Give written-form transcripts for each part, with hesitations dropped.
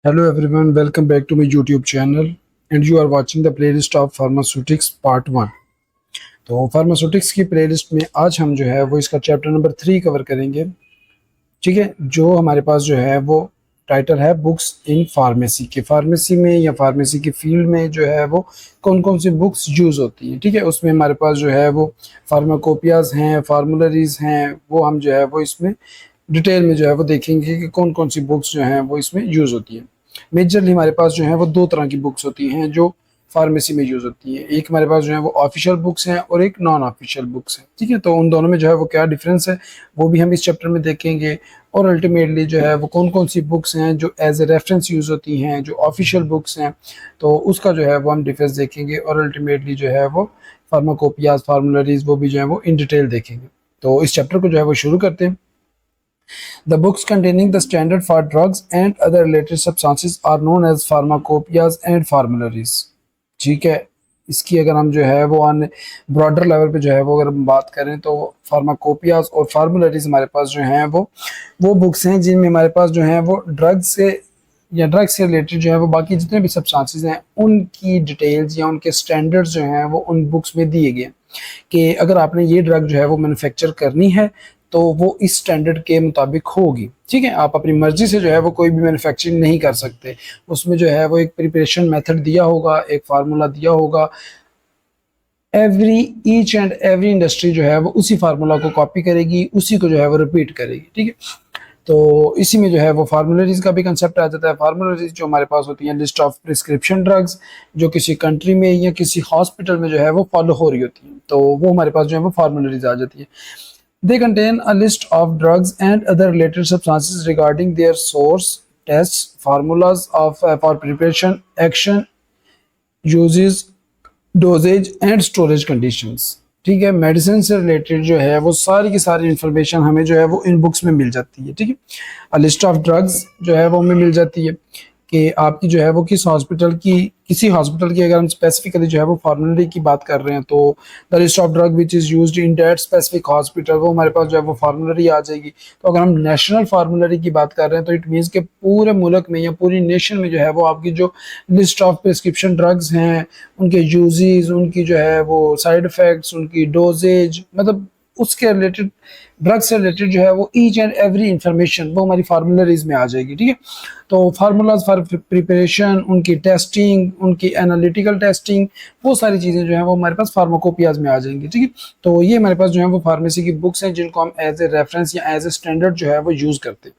Hello everyone, welcome back to my YouTube channel and you are watching the playlist of Pharmaceutics Part 1। तो pharmaceutics की playlist में आज हम जो है वो इसका चैप्टर नंबर 3 कवर करेंगे। ठीक है, जो हमारे पास जो है वो टाइटल है बुक्स इन फार्मेसी के। फार्मेसी में या फार्मेसी की फील्ड में जो है वो कौन कौन सी बुक्स यूज़ होती हैं। ठीक है, उसमें हमारे पास जो है वो फार्माकोपियाज हैं, फार्मूलरीज हैं, वो हम जो है वो इसमें डिटेल में जो है वो देखेंगे कि कौन कौन सी बुक्स जो हैं वो इसमें यूज़ होती हैं। मेजरली हमारे पास जो है वो दो तरह की बुक्स होती हैं जो फार्मेसी में यूज़ होती है। एक हमारे पास जो है वो ऑफिशियल बुक्स हैं और एक नॉन ऑफिशियल बुक्स हैं। ठीक है, तो उन दोनों में जो है वो क्या डिफरेंस है वो भी हम इस चैप्टर में देखेंगे। और अल्टीमेटली जो है वो कौन कौन सी बुक्स हैं जो एज ए रेफरेंस यूज़ होती हैं, जो ऑफिशियल बुक्स हैं, तो उसका जो है वो हम डिफरेंस देखेंगे। और अल्टीमेटली जो है वो फार्माकोपियाज, फार्मूलरीज, वो भी जो है वो इन डिटेल देखेंगे। तो इस चैप्टर को जो है वो शुरू करते हैं। The books containing the standard for drugs and other related substances are known as pharmacopoeias and formularies। ठीक है, इसकी अगर हम जो है वो ऑन ब्रॉडर लेवल पे जो है वो अगर हम बात करें तो फार्माकोपियाज और फार्मूलरीज हमारे पास जो हैं वो बुक्स हैं जिनमें हमारे पास जो है वो ड्रग्स से या ड्रग्स से रिलेटेड जो है वो बाकी जितने भी सब्सटेंसेस हैं उनकी डिटेल्स या उनके स्टैंडर्ड्स जो हैं वो उन बुक्स में दिए गए कि अगर आपने ये ड्रग जो है वो मैन्युफैक्चर करनी है तो वो इस स्टैंडर्ड के मुताबिक होगी। ठीक है, आप अपनी मर्जी से जो है वो कोई भी मैन्युफैक्चरिंग नहीं कर सकते। उसमें जो है वो एक प्रिपरेशन मेथड दिया होगा, एक फार्मूला दिया होगा। ईच एंड एवरी इंडस्ट्री जो है वो उसी फार्मूला को कॉपी करेगी, उसी को जो है वो रिपीट करेगी। ठीक है, तो इसी में जो है वो फार्मूलरीज का भी कंसेप्ट आ जाता है। फार्मूलरीज जो हमारे पास होती हैं लिस्ट ऑफ प्रिस्क्रिप्शन ड्रग्स जो किसी कंट्री में या किसी हॉस्पिटल में जो है वो फॉलो हो रही होती हैं, तो वो हमारे पास जो है वो फार्मूलरीज आ जाती है। They contain a list of drugs and other related substances regarding their source, tests, formulas for preparation, action, uses, dosage and storage conditions। ठीक है, मेडिसिन से रिलेटेड जो है वो सारी की सारी इंफॉर्मेशन हमें जो है वो इन बुक्स में मिल जाती है। ठीक है, अ लिस्ट ऑफ ड्रग्स जो है वो हमें मिल जाती है कि आपकी जो है वो किसी हॉस्पिटल की अगर हम स्पेसिफिकली जो है वो फार्मूलरी की बात कर रहे हैं तो the list of drug which is used in that specific hospital, वो हमारे पास जो है वो फार्मूलरी आ जाएगी। तो अगर हम नेशनल फार्मूलरी की बात कर रहे हैं तो इट मीन्स के पूरे मुल्क में या पूरी नेशन में जो है वो आपकी जो लिस्ट ऑफ प्रिस्क्रिप्शन ड्रग्स हैं, उनके यूजेस, उनकी जो है वो साइड इफ़ेक्ट्स, उनकी डोजेज, मतलब उसके रिलेटेड ड्रग से रिलेटेड जो है वो ईच एंड एवरी इंफॉर्मेशन वो हमारी फार्मूलरीज में आ जाएगी। ठीक है, तो फार्मूलाज फॉर प्रिपरेशन, उनकी टेस्टिंग, उनकी एनालिटिकल टेस्टिंग, वो सारी चीज़ें जो है वो हमारे पास फार्माकोपियाज में आ जाएंगी। ठीक है, तो ये हमारे पास जो है वो फार्मेसी की बुक्स हैं जिनको हम एज ए रेफरेंस या एज ए स्टैंडर्ड जो है वो यूज़ करते हैं।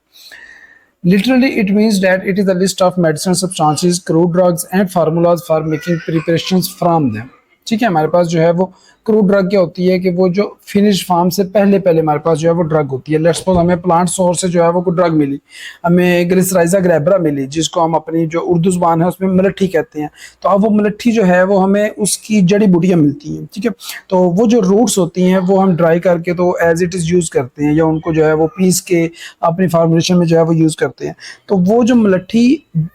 Literally, it means that it is a list of medicinal substances, crude drugs and formulas for making preparations from them। ठीक है, हमारे पास जो है वो क्रूड ड्रग क्या होती है कि वो जो फिनिश फार्म से पहले पहले हमारे पास जो है वो ड्रग होती है। लेट्स सपोज हमें प्लांट सोर्स से जो है वो कोई ड्रग मिली, हमें ग्लिसराइजा ग्रैबरा मिली जिसको हम अपनी जो उर्दू ज़ुबान है उसमें मलट्ठी कहते हैं। तो अब वो मलट्ठी जो है वो हमें उसकी जड़ी बूटियाँ मिलती हैं। ठीक है, तो वो जो रूट्स होती हैं वो हम ड्राई करके तो एज इट इज़ यूज़ करते हैं या उनको जो है वो पीस के अपनी फार्मूलेशन में जो है वो यूज़ करते हैं। तो वो जो मलट्ठी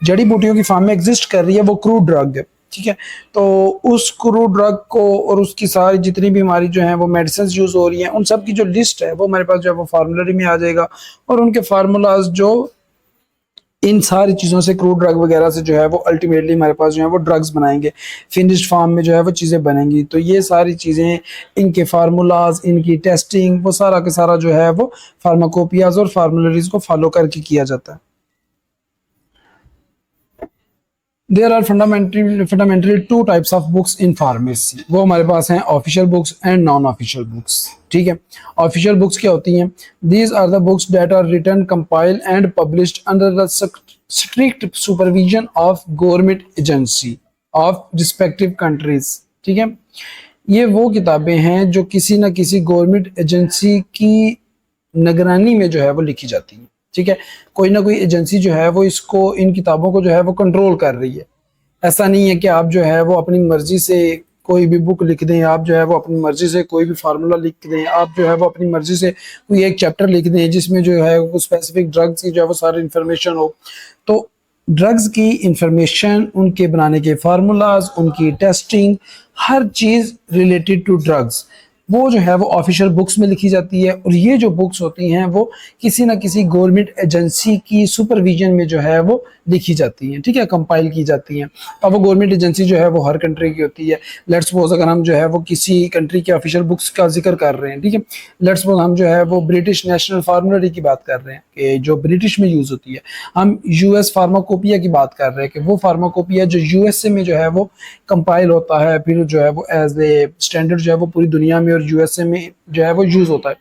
जड़ी बूटियों की फॉर्म में एग्जिस्ट कर रही है वो क्रूड ड्रग है। ठीक है, तो उस क्रूड ड्रग को और उसकी सारी जितनी भी हमारी जो है वो मेडिसिन यूज़ हो रही हैं उन सब की जो लिस्ट है वो हमारे पास जो है वो फार्मूलरी में आ जाएगा। और उनके फार्मूलाज जो इन सारी चीज़ों से क्रूड ड्रग वगैरह से जो है वो अल्टीमेटली हमारे पास जो है वो ड्रग्स बनाएंगे, फिनिश्ड फॉर्म में जो है वो चीज़ें बनेंगी। तो ये सारी चीज़ें, इनके फार्मूलाज, इनकी टेस्टिंग, वो सारा का सारा जो है वो फार्माकोपियाज और फार्मूलरीज को फॉलो करके किया जाता है। There are fundamentally two types of books in pharmacy. वो हमारे पास हैं official books and non official books. ठीक है, ऑफिशियल बुक्स क्या होती हैं? These are the books that are written, compiled and published under the strict supervision of government agency of respective countries. ठीक है, ये वो किताबें हैं जो किसी न किसी गवर्नमेंट एजेंसी की निगरानी में जो है वो लिखी जाती हैं। ठीक है, कोई ना कोई एजेंसी जो है वो इसको, इन किताबों को जो है वो कंट्रोल कर रही है। ऐसा नहीं है कि आप जो है वो अपनी मर्जी से कोई भी बुक लिख दें, आप जो है वो अपनी मर्जी से कोई भी फार्मूला लिख दें, आप जो है वो अपनी मर्जी से कोई एक चैप्टर लिख दें जिसमें जो है वो स्पेसिफिक ड्रग्स की जो है वो सारी इन्फॉर्मेशन हो। तो ड्रग्स की इंफॉर्मेशन, उनके बनाने के फार्मूलाज, उनकी टेस्टिंग, हर चीज़ रिलेटेड टू ड्रग्स वो जो है वो ऑफिशियल बुक्स में लिखी जाती है, और ये जो बुक्स होती हैं वो किसी ना किसी गवर्नमेंट एजेंसी की सुपरविजन में जो है वो लिखी जाती हैं, ठीक है, कंपाइल की जाती हैं। अब वो गवर्नमेंट एजेंसी जो है वो हर कंट्री की होती है। लेट्स सपोज अगर हम जो है वो किसी कंट्री की ऑफिशियल बुक्स का जिक्र कर रहे हैं, ठीक है, लेट्स सपोज हम जो है वो ब्रिटिश नेशनल फार्मूलरी की बात कर रहे हैं कि जो ब्रिटिश में यूज होती है, हम यूएस फार्माकोपिया की बात कर रहे हैं कि वो फार्माकोपिया जो यूएसए में जो है वो कंपाइल होता है, फिर जो है वो एज ए स्टैंडर्ड जो है वो पूरी दुनिया में और यूएसए में जो है वो यूज होता है।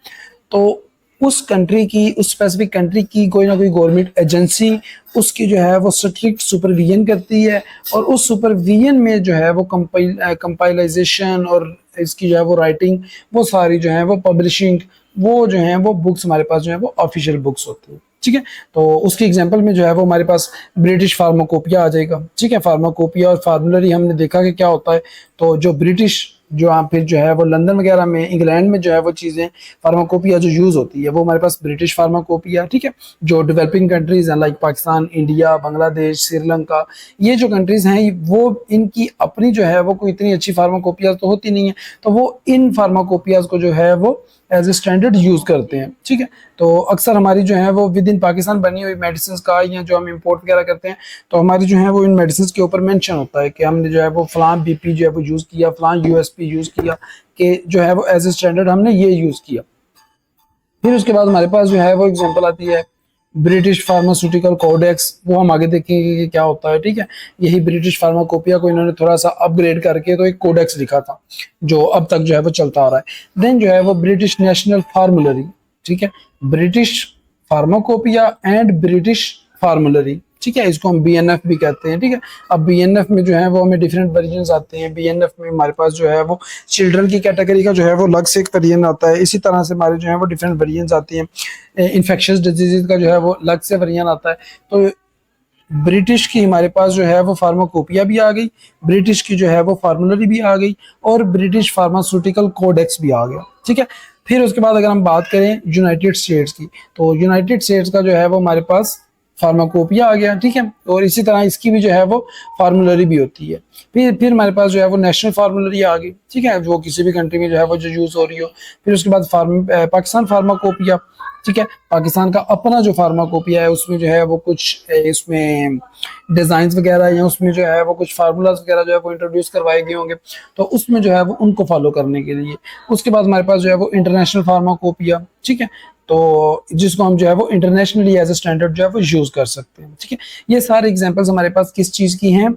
तो उस कंट्री की, उस स्पेसिफिक कंट्री की कोई ना कोई गवर्नमेंट एजेंसी उसकी जो है वो स्ट्रिक्ट सुपरविजन करती है, और उस सुपरविजन में जो है वो कंपाइलाइजेशन और इसकी जो है वो राइटिंग, वो सारी जो है वो पब्लिशिंग, वो जो है वो बुक्स हमारे पास जो है वो ऑफिशियल बुक्स होती है, ठीक है। तो उसकी एग्जांपल में जो है वो हमारे पास ब्रिटिश फार्माकोपिया आ जाएगा, ठीक है। फार्माकोपिया और फार्मूलरी हमने देखा कि क्या होता है। तो जो ब्रिटिश, जो आप फिर जो है वो लंदन वगैरह में, इंग्लैंड में जो है वो चीज़ें फार्माकोपिया जो यूज़ होती है वो हमारे पास ब्रिटिश फार्माकोपिया, ठीक है। जो डेवलपिंग कंट्रीज़ हैं लाइक पाकिस्तान, इंडिया, बांग्लादेश, श्रीलंका, ये जो कंट्रीज़ हैं वो इनकी अपनी जो है वो कोई इतनी अच्छी फार्माकोपिया तो होती नहीं है, तो वो इन फार्माकोपियाज को जो है वो एज ए स्टैंडर्ड यूज़ करते हैं, ठीक है। तो अक्सर हमारी जो है वो विद इन पाकिस्तान बनी हुई मेडिसिन का, या जो हम इंपोर्ट वगैरह करते हैं, तो हमारी जो है वो इन मेडिसिन के ऊपर मेंशन होता है कि हमने जो है वो फलां बीपी जो है वो यूज़ किया, फलां यूएसपी यूज़ किया, कि जो है वो एज ए स्टैंडर्ड हमने ये यूज़ किया। फिर उसके बाद हमारे पास जो है वो एग्जांपल आती है ब्रिटिश फार्मास्यूटिकल कोडेक्स, वो हम आगे देखेंगे कि क्या होता है, ठीक है। यही ब्रिटिश फार्माकोपिया को इन्होंने थोड़ा सा अपग्रेड करके तो एक कोडेक्स लिखा था जो अब तक जो है वो चलता आ रहा है। देन जो है वो ब्रिटिश नेशनल फार्मूलरी, ठीक है, ब्रिटिश फार्माकोपिया एंड ब्रिटिश फार्मूलरी, ठीक है, इसको हम बीएनएफ भी कहते हैं, ठीक है। अब बीएनएफ में जो है वो हमें डिफरेंट वर्जन आते हैं। बीएनएफ में हमारे पास जो है वो चिल्ड्रन की कैटेगरी का जो है वो अलग से एक वर्जन आता है। इसी तरह से हमारे जो है वो डिफरेंट वर्जन आती हैं। इन्फेक्शियस डिजीज का जो है वो अलग से वर्जन आता है। तो ब्रिटिश की हमारे पास जो है वो फार्माकोपिया भी आ गई, ब्रिटिश की जो है वो फार्मूलरी भी आ गई, और ब्रिटिश फार्मास्यूटिकल कोडेक्स भी आ गया, ठीक है। फिर उसके बाद अगर हम बात करें यूनाइटेड स्टेट्स की, तो यूनाइटेड स्टेट्स का जो है वो हमारे पास फार्माकोपिया आ गया, ठीक है। और इसी तरह इसकी भी जो है वो फार्मूलरी भी होती है। फिर हमारे पास जो है वो नेशनल फार्मूलरी आ गई, ठीक है, जो किसी भी कंट्री में जो है वो जो यूज हो रही हो। फिर उसके बाद पाकिस्तान फार्माकोपिया, ठीक है, पाकिस्तान का अपना जो फार्माकोपिया है उसमें जो है वो कुछ इसमें डिजाइन वगैरह या उसमें जो है वो कुछ फार्मूलाज वगैरह जो है वो इंट्रोड्यूस करवाए गए होंगे, तो उसमें जो है वो उनको फॉलो करने के लिए। उसके बाद हमारे पास जो है वो इंटरनेशनल फार्माकोपिया, ठीक है, तो जिसको हम जो है वो इंटरनेशनली एज ए स्टैंडर्ड जो है वो यूज कर सकते हैं, ठीक है। ये सारे एग्जांपल्स हमारे पास किस चीज की हैं?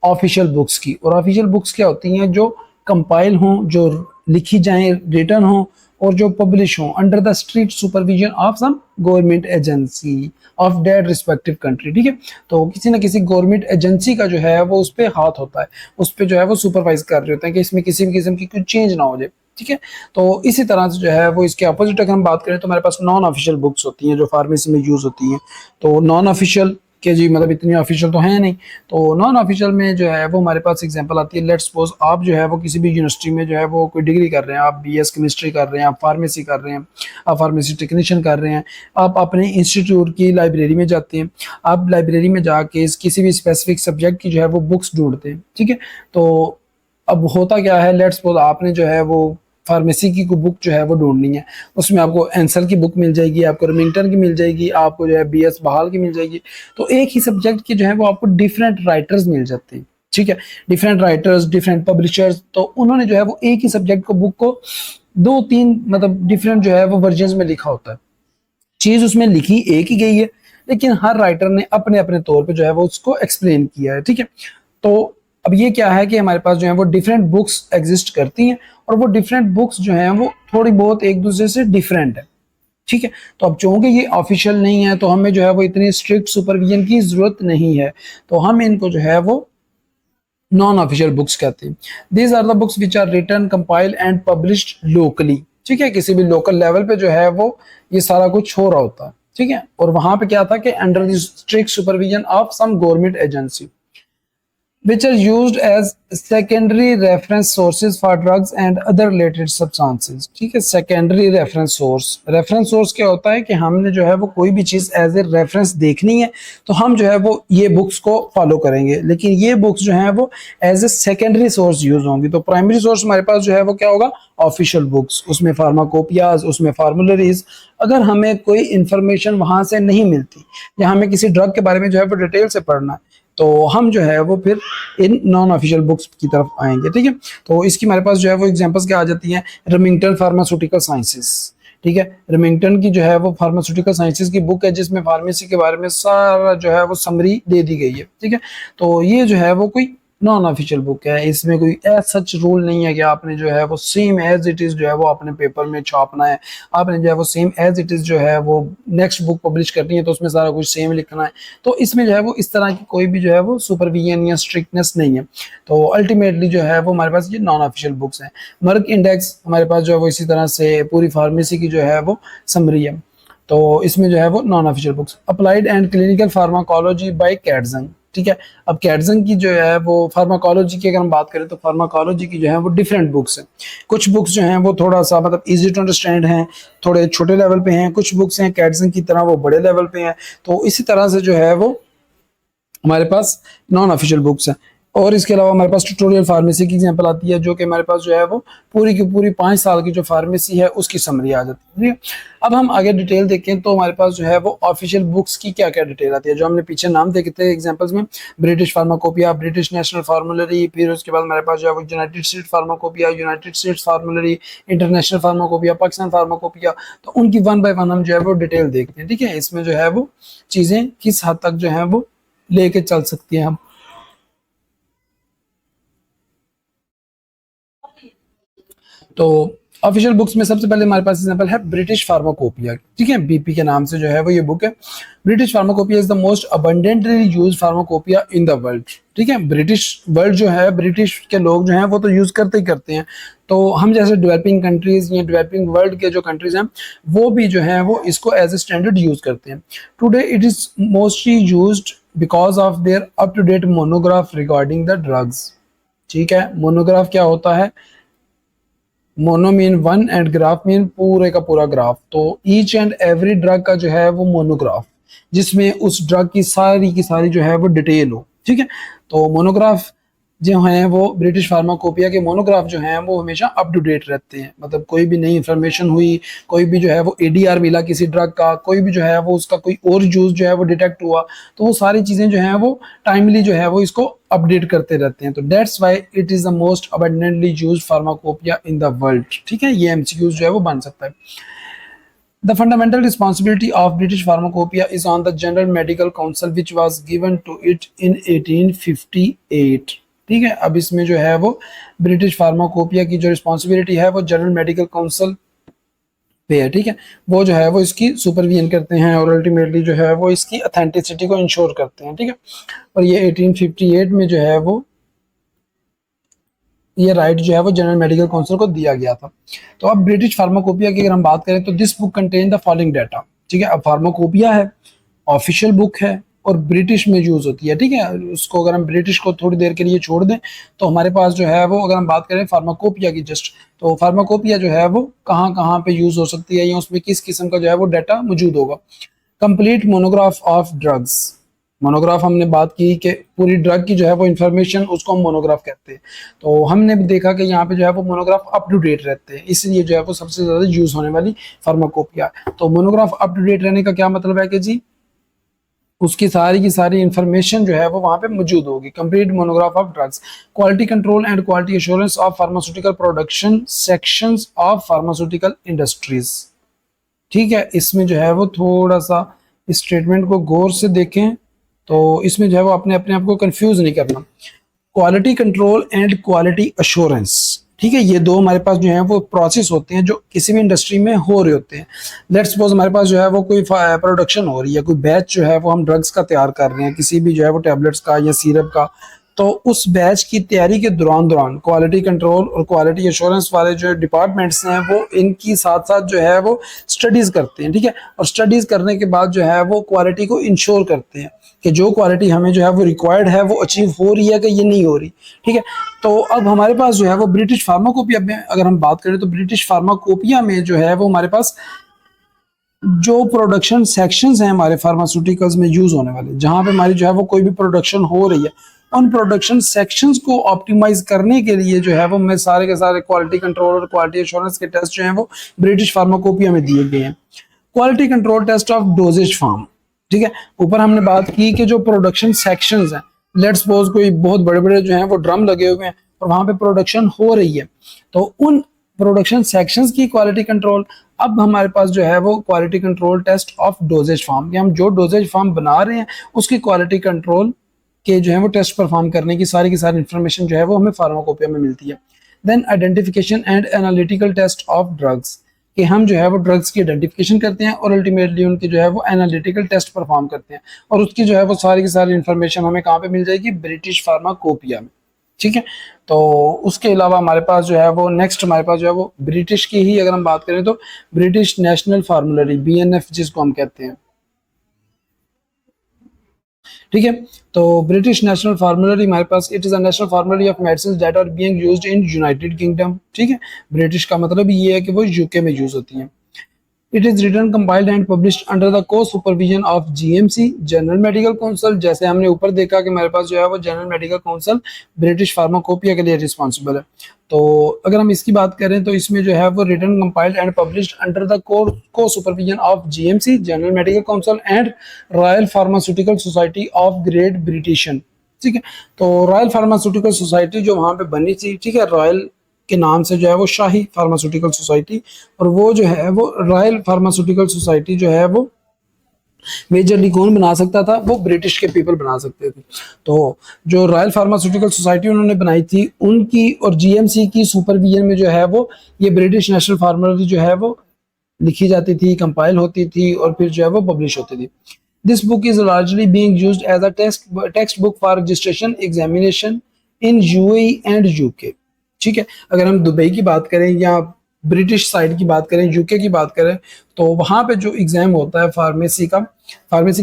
ऑफिशियल बुक्स की। और ऑफिशियल बुक्स क्या होती हैं? जो कंपाइल हों, जो लिखी जाएं, रिटन हों, और जो पब्लिश हों under the strict supervision of some government agency of that respective country, ठीक है। तो किसी ना किसी गवर्नमेंट एजेंसी का जो है वो उस पर हाथ होता है, उस पर जो है वो सुपरवाइज कर रहे होते हैं कि इसमें किसी भी किस्म की कोई चेंज ना हो जाए, ठीक है। तो इसी तरह से जो है वो इसके अपोजिट अगर हम बात करें तो हमारे पास नॉन ऑफिशियल बुक्स होती हैं जो फार्मेसी में यूज होती हैं। तो नॉन ऑफिशियल के जी मतलब इतनी ऑफिशियल तो है नहीं, तो नॉन ऑफिशियल में जो है वो हमारे पास एग्जांपल आती है। लेट्स सपोज आप जो है वो किसी भी यूनिवर्सिटी में जो है वो कोई डिग्री कर रहे हैं, आप बीएस केमिस्ट्री कर रहे हैं, आप फार्मेसी कर रहे हैं, आप फार्मेसी टेक्नीशियन कर रहे हैं, आप अपने इंस्टीट्यूट की लाइब्रेरी में जाते हैं, आप लाइब्रेरी में जाके किसी भी स्पेसिफिक सब्जेक्ट की जो है वो बुक्स ढूंढते हैं, ठीक है। तो अब होता क्या है, लेट्स सपोज आपने जो है वो फार्मेसी की को बुक जो है वो ढूंढनी है, उसमें आपको आंसर की बुक मिल जाएगी, आपको रिमिंगटन की मिल जाएगी, आपको जो है बीएस बहाल की मिल जाएगी। तो एक ही सब्जेक्ट के जो है वो आपको डिफरेंट राइटर्स मिल जाते हैं, ठीक है, डिफरेंट राइटर्स, डिफरेंट पब्लिशर्स। तो उन्होंने जो है वो एक ही सब्जेक्ट को बुक को 2-3 मतलब डिफरेंट जो है वो वर्जन में लिखा होता है। चीज उसमें लिखी एक ही गई है, लेकिन हर राइटर ने अपने अपने तौर पर जो है वो उसको एक्सप्लेन किया है, ठीक है। तो अब ये क्या है कि हमारे पास जो है वो डिफरेंट बुक्स एग्जिस्ट करती हैं, और वो डिफरेंट बुक्स जो हैं वो थोड़ी बहुत एक दूसरे से डिफरेंट है, ठीक है। तो अब चूंकि ये ऑफिशियल नहीं है तो हमें जो है वो इतनी स्ट्रिक्ट सुपरविजन की जरूरत नहीं है, तो हम इनको जो है वो नॉन ऑफिशियल बुक्स कहते हैं। These are the books which are written, compiled and published locally, ठीक है। किसी भी लोकल लेवल पे जो है वो ये सारा कुछ हो रहा होता है, ठीक है। और वहां पे क्या था कि under the strict supervision of some government agency. which are used as secondary reference sources for drugs and other related substances। ठीक है, secondary reference source क्या होता है कि हमने जो है वो कोई भी चीज़ एज ए रेफरेंस देखनी है तो हम जो है वो ये बुक्स को फॉलो करेंगे, लेकिन ये बुक्स जो है वो as a secondary source use होंगी। तो प्राइमरी सोर्स हमारे पास जो है वो क्या होगा, ऑफिशियल बुक्स, उसमें फार्माकोपियाज, उसमें फार्मुलरीज। अगर हमें कोई इंफॉर्मेशन वहां से नहीं मिलती या हमें किसी ड्रग के बारे में जो है वो डिटेल से पढ़ना है तो हम जो है वो फिर इन नॉन ऑफिशियल बुक्स की तरफ आएंगे। ठीक है, तो इसकी हमारे पास जो है वो एग्जांपल्स क्या आ जाती हैं, रेमिंगटन फार्मास्यूटिकल साइंसेस। ठीक है, रेमिंगटन की जो है वो फार्मास्यूटिकल साइंसेस की बुक है जिसमें फार्मेसी के बारे में सारा जो है वो समरी दे दी गई है। ठीक है, तो ये जो है वो कोई नॉन ऑफिशियल बुक है, इसमें कोई एज सच रूल नहीं है कि आपने जो है वो सेम एज इट इज जो है वो अपने पेपर में छापना है, आपने जो है वो सेम एज इट इज जो है वो नेक्स्ट बुक पब्लिश करनी है तो उसमें सारा कुछ सेम लिखना है। तो इसमें जो है वो इस तरह की कोई भी जो है वो सुपरविजन या स्ट्रिक्टनेस नहीं है। तो अल्टीमेटली जो है वो हमारे पास ये नॉन ऑफिशियल बुक्स हैं। मर्क इंडेक्स हमारे पास जो है वो इसी तरह से पूरी फार्मेसी की जो है वो समरी है, तो इसमें जो है वो non official books. Applied and clinical pharmacology by Katzung. ठीक है, अब कैटजन की जो है वो फार्माकोलॉजी की अगर हम बात करें तो फार्माकोलॉजी की जो है वो डिफरेंट बुक्स हैं। कुछ बुक्स जो हैं वो थोड़ा सा मतलब इजी टू अंडरस्टैंड हैं, थोड़े छोटे लेवल पे हैं, कुछ बुक्स हैं कैटजन की तरह वो बड़े लेवल पे हैं। तो इसी तरह से जो है वो हमारे पास नॉन ऑफिशियल बुक्स हैं। और इसके अलावा हमारे पास ट्यूटोरियल फार्मेसी की एग्जांपल आती है जो कि हमारे पास जो है वो पूरी की पूरी 5 साल की जो फार्मेसी है उसकी समरी आ जाती है। अब हम आगे डिटेल देखें तो हमारे पास जो है वो ऑफिशियल बुक्स की क्या क्या डिटेल आती है, जो हमने पीछे नाम देखे थे एग्जांपल्स में, British pharmacopoeia, British national formulary, फिर उसके बाद हमारे पास जो है वो United State pharmacopoeia, United States formulary, international pharmacopoeia, Pakistan pharmacopoeia. तो उनकी वन बाय वन हम जो है वो डिटेल देखते हैं। ठीक है, इसमें जो है वो चीजें किस हद तक जो है वो लेके चल सकती हैं हम। तो ऑफिशियल बुक्स में सबसे पहले हमारे पास एग्जांपल है ब्रिटिश फार्माकोपिया। ठीक है, बीपी के नाम से जो है वो ये बुक है। British pharmacopoeia is the most abundantly used pharmacopoeia in the world. ठीक है, ब्रिटिश वर्ल्ड जो है, ब्रिटिश के लोग जो हैं वो तो यूज करते ही करते हैं। तो हम जैसे डेवलपिंग कंट्रीज या डेवलपिंग वर्ल्ड के जो कंट्रीज हैं वो भी जो है वो इसको एज ए स्टैंडर्ड यूज करते हैं। Today it is mostly used because of their up to date monograph regarding the drugs. ठीक है, मोनोग्राफ क्या होता है, mono mean one and graph mean पूरे का पूरा ग्राफ। तो ईच एंड एवरी ड्रग का जो है वो मोनोग्राफ, जिसमें उस ड्रग की सारी जो है वो डिटेल हो। ठीक है, तो मोनोग्राफ जो हैं वो ब्रिटिश फार्माकोपिया के मोनोग्राफ जो हैं वो हमेशा अप टू डेट रहते हैं। मतलब कोई भी नई इंफॉर्मेशन हुई, कोई भी जो है वो एडीआर मिला किसी ड्रग का, कोई भी जो है वो उसका कोई और यूज जो है वो डिटेक्ट हुआ, तो वो सारी चीजें जो हैं वो टाइमली जो है वो इसको अपडेट करते रहते हैं। तो that's why it is the most abundantly used pharmacopoeia in the world. ठीक है, ये एमसीक्यूज जो है वो बन सकता है। The fundamental responsibility of British Pharmacopoeia is on the General Medical Council which was given to it in 1858। ठीक है, अब इसमें जो है वो ब्रिटिश फार्माकोपिया की जो रिस्पॉन्सिबिलिटी है वो जनरल मेडिकल काउंसिल पे है। ठीक है, वो जो है वो इसकी सुपरविजन करते हैं और अल्टीमेटली जो है वो इसकी ऑथेंटिसिटी को इंश्योर करते हैं। ठीक है, और ये 1858 में जो है वो ये राइट जो है वो जनरल मेडिकल काउंसिल को दिया गया था। तो अब ब्रिटिश फार्माकोपिया की अगर हम बात करें तो this book contain the following data. ठीक है, अब फार्माकोपिया है, ऑफिशियल बुक है और ब्रिटिश में यूज होती है। ठीक है, उसको अगर हम ब्रिटिश को थोड़ी देर के लिए छोड़ दें तो हमारे पास जो है वो अगर हम बात करें फार्माकोपिया की जस्ट, तो फार्माकोपिया जो है वो कहाँ कहाँ पे यूज हो सकती है या उसमें किस किस्म का जो है वो डाटा मौजूद होगा। Complete monograph of drugs. Monograph हमने बात की कि पूरी ड्रग की जो है वो इन्फॉर्मेशन उसको हम मोनोग्राफ कहते हैं। तो हमने भी देखा कि यहाँ पे जो है वो मोनोग्राफ अप टू डेट रहते हैं, इसलिए जो है वो सबसे ज्यादा यूज होने वाली फार्माकोपिया। तो मोनोग्राफ अप टू डेट रहने का क्या मतलब है कि जी उसकी सारी की सारी इंफॉर्मेशन जो है वो वहां पे मौजूद होगी। Complete monograph of drugs. Quality control and quality assurance of pharmaceutical production sections of pharmaceutical industries. ठीक है, इसमें जो है वो थोड़ा सा स्टेटमेंट को गौर से देखें तो इसमें जो है वो अपने आप को कंफ्यूज नहीं करना। Quality control and quality assurance, ठीक है, ये दो हमारे पास जो है वो प्रोसेस होते हैं जो किसी भी इंडस्ट्री में हो रहे होते हैं। लेट्स सपोज हमारे पास जो है वो कोई प्रोडक्शन हो रही है, कोई बैच जो है वो हम ड्रग्स का तैयार कर रहे हैं, किसी भी जो है वो टैबलेट्स का या सिरप का, तो उस बैच की तैयारी के दौरान क्वालिटी कंट्रोल और क्वालिटी एश्योरेंस वाले जो डिपार्टमेंट्स हैं वो इनकी साथ साथ जो है वो स्टडीज करते हैं, ठीक है। और स्टडीज करने के बाद जो है वो क्वालिटी को इंश्योर करते हैं कि जो क्वालिटी हमें जो है वो रिक्वायर्ड है वो अचीव हो रही है कि ये नहीं हो रही, ठीक है। तो अब हमारे पास जो है वो ब्रिटिश फार्माकोपिया में अगर हम बात करें तो ब्रिटिश फार्माकोपिया में जो है वो हमारे पास जो प्रोडक्शन सेक्शंस हैं हमारे फार्मास्यूटिकल्स में यूज होने वाले, जहां पे हमारी जो है वो कोई भी प्रोडक्शन हो रही है, उन प्रोडक्शन सेक्शंस को ऑप्टिमाइज करने के लिए जो है वो मैं सारे के सारे क्वालिटी कंट्रोल और क्वालिटी एश्योरेंस के टेस्ट जो हैं वो ब्रिटिश फार्माकोपिया में दिए गए हैं। Quality control test of dosages form, ठीक है। ऊपर हमने बात की कि जो प्रोडक्शन सेक्शंस हैं, लेट्स सपोज कोई बहुत बड़े बड़े जो हैं वो ड्रम लगे हुए हैं और वहां पे प्रोडक्शन हो रही है, तो उन प्रोडक्शन सेक्शंस की क्वालिटी कंट्रोल। अब हमारे पास जो है वो quality control test of dosages form, कि हम जो डोजेज फॉर्म बना रहे हैं उसकी क्वालिटी कंट्रोल के जो है वो टेस्ट परफॉर्म करने की सारी इन्फॉर्मेशन जो है वो हमें फार्माकोपिया में मिलती है। Then identification and analytical test of drugs, कि हम जो है वो ड्रग्स की आइडेंटिफिकेशन करते हैं और अल्टीमेटली उनकी जो है वो एनालिटिकल टेस्ट परफॉर्म करते हैं, और उसकी जो है वो सारी इन्फॉर्मेशन हमें कहाँ पे मिल जाएगी, ब्रिटिश फार्माकोपिया में, ठीक है। तो उसके अलावा हमारे पास जो है वो नेक्स्ट हमारे पास जो है वो ब्रिटिश की ही अगर हम बात करें तो ब्रिटिश नेशनल फार्मूलरी, BNF जिसको हम कहते हैं, ठीक है। तो ब्रिटिश नेशनल फार्मूलरी हमारे पास, it is a national formulary of medicine that are being used in United Kingdom, ठीक है। ब्रिटिश का मतलब ये है कि वो यूके में यूज होती है। It is written compiled and published under the co supervision of GMC, general medical council. जैसे हमने ऊपर देखा कि हमारे पास जो है वो general medical council British pharmacopoeia के लिए रिस्पॉन्सिबल है। तो अगर हम इसकी बात करें तो इसमें जो है वो written compiled and published under the co supervision of GMC, general medical council and royal pharmaceutical society of great Britain, ठीक है। तो रॉयल फार्मास्यूटिकल सोसाइटी जो वहां पे बनी थी, ठीक है, रॉयल के नाम से जो है वो शाही फार्मास्यूटिकल सोसाइटी, और वो जो है वो रॉयल फार्मास्यूटिकल सोसाइटी जो है वो मेजरली कौन बना सकता था, वो ब्रिटिश के पीपल बना सकते थे। तो जो रॉयल फार्मास्यूटिकल सोसाइटी उन्होंने बनाई थी उनकी और GMC की सुपरविजन में जो है वो ये ब्रिटिश नेशनल फार्मूलरी जो है वो लिखी जाती थी, कंपाइल होती थी और फिर जो है वो पब्लिश होती थी। This book is largely being used as a textbook for registration examination in UAE and UK, ठीक है। अगर हम दुबई की बात करें या ब्रिटिश साइड की बात करें, UK की बात करें, तो वहाँ पे जो एग्जाम होता है फार्मेसी का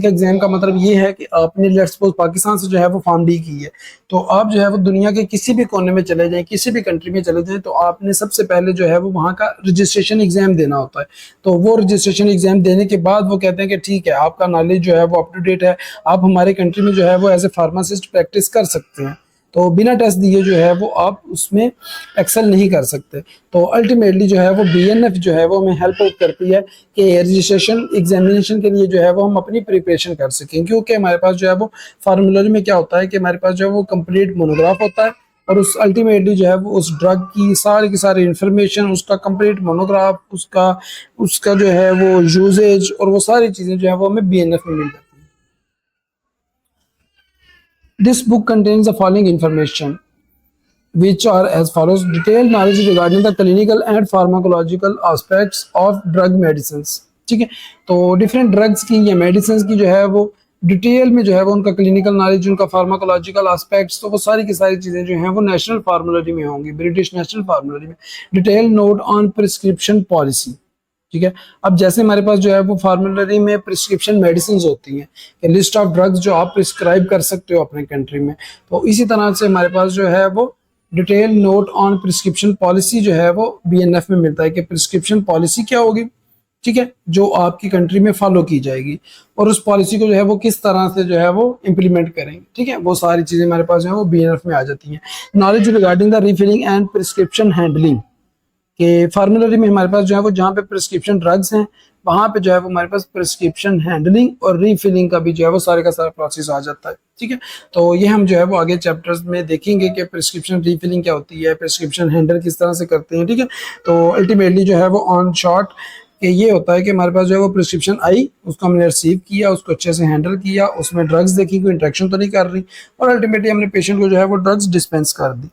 एग्जाम का मतलब ये है कि आपने लेट्स सपोज पाकिस्तान से जो है वो फॉर्म डी की है, तो आप जो है वो दुनिया के किसी भी कोने में चले जाएं, किसी भी कंट्री में चले जाएं, तो आपने सबसे पहले जो है वो वहाँ का रजिस्ट्रेशन एग्जाम देना होता है। तो वो रजिस्ट्रेशन एग्जाम देने के बाद वो कहते हैं कि ठीक है, आपका नॉलेज जो है वो अप टू डेट है, आप हमारे कंट्री में जो है वो एज ए फार्मासिस्ट प्रैक्टिस कर सकते हैं। तो बिना टेस्ट दिए जो है वो आप उसमें एक्सेल नहीं कर सकते। तो अल्टीमेटली जो है वो BNF जो है वो हमें हेल्प करती है कि रजिस्ट्रेशन एग्जामिनेशन के लिए जो है वो हम अपनी प्रिपरेशन कर सकें, क्योंकि हमारे पास जो है वो फार्मूलरी में क्या होता है कि हमारे पास जो है वो कंप्लीट मोनोग्राफ होता है, और उस अल्टीमेटली जो है वो उस ड्रग की सारी इन्फॉर्मेशन, उसका कंप्लीट मोनोग्राफ, उसका जो है वो यूजेज और वो सारी चीज़ें जो है वो हमें BNF में मिल जाती है। This book contains the following information, which are as follows: detailed knowledge regarding the clinical and pharmacological aspects of drug medicines, ठीक है। तो डिफरेंट ड्रग्स की या मेडिसिन की जो है वो डिटेल में जो है वो उनका क्लिनिकल नॉलेज, उनका फार्माकोलॉजिकल एस्पेक्ट्स, तो वो सारी की सारी चीज़ें जो हैं वो नेशनल फार्मूलरी में होंगी, ब्रिटिश नेशनल फार्मूलरी में। Detail note on prescription policy, ठीक है। अब जैसे हमारे पास जो है वो फार्मूलरी में प्रिस्क्रिप्शन मेडिसिन होती हैं कि लिस्ट ऑफ ड्रग्स जो आप प्रिस्क्राइब कर सकते हो अपने कंट्री में, तो इसी तरह से हमारे पास जो है वो detail note on prescription policy जो है वो BNF में मिलता है कि प्रिस्क्रिप्शन पॉलिसी क्या होगी, ठीक है, जो आपकी कंट्री में फॉलो की जाएगी, और उस पॉलिसी को जो है वो किस तरह से जो है वो इम्प्लीमेंट करेंगे, ठीक है। वो सारी चीज़ें हमारे पास जो है वो BNF में आ जाती हैं। Knowledge regarding the refilling and prescription handling, कि फार्मूलरी में हमारे पास जो है वो जहाँ पे प्रिस्क्रिप्शन ड्रग्स हैं वहाँ पे जो है वो हमारे पास प्रिस्क्रिप्शन हैंडलिंग और रीफिलिंग का भी जो है वो सारे का सारा प्रोसेस आ जाता है, ठीक है। तो ये हम जो है वो आगे चैप्टर्स में देखेंगे कि प्रिस्क्रिप्शन रीफिलिंग क्या होती है, प्रिस्क्रिप्शन हैंडल किस तरह से करते हैं, ठीक है। तो अल्टीमेटली जो है वो ऑन शॉर्ट कि ये होता है कि हमारे पास जो है वो प्रिस्क्रिप्शन आई, उसको हमने रिसीव किया, उसको अच्छे से हैंडल किया, उसमें ड्रग्स देखी, कोई इंट्रैक्शन तो नहीं कर रही, और अल्टीमेटली हमने पेशेंट को जो है वो ड्रग्स डिस्पेंस कर दी।